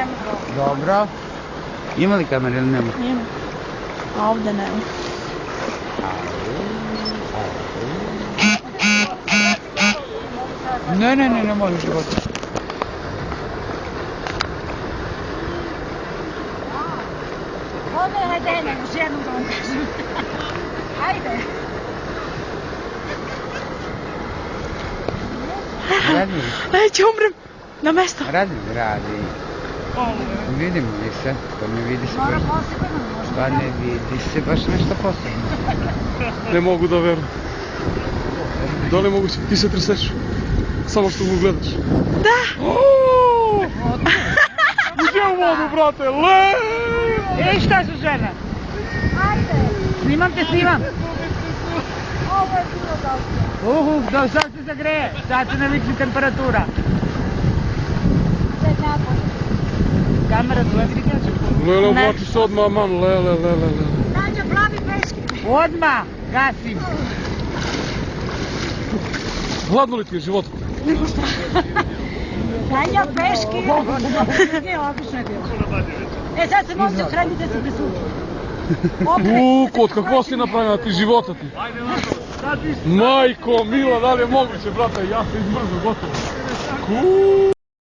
nema dobro. Dobro. Ima li kamera ili nema? Ima. A ovdje nema. Ne može života. Ove, hajde, još jednom da vam kažem. Hajde. Radi. Neće, umrem. Na mesto. Radi. Vidim li se? To ne vidi se baš. Pa ne vidi se baš nešto posebno. Ne mogu da verujem. Da li je moguće? Ti se treseš. Samo što mu gledaš. Da. Uđe u vodu, brate, le! Ej, šta su žene? Hajde. Snimam. Ovo je bilo dobro. Sad se zagreje. Sad se navikne temperatura. Sve napad. Kamera tu je prikače. Lele, oblači se odmah, man, lele. Nađa plavi peški. Odmah, gasim. Hladno li ti je život? Nađa peški. Nije, obično je bilo. E, sad se možete hraniti da se presuti. Kod kakvo si napravljena ti života ti? Majko, mila, da li je moguće, brate, ja se izmrzno, gotovo.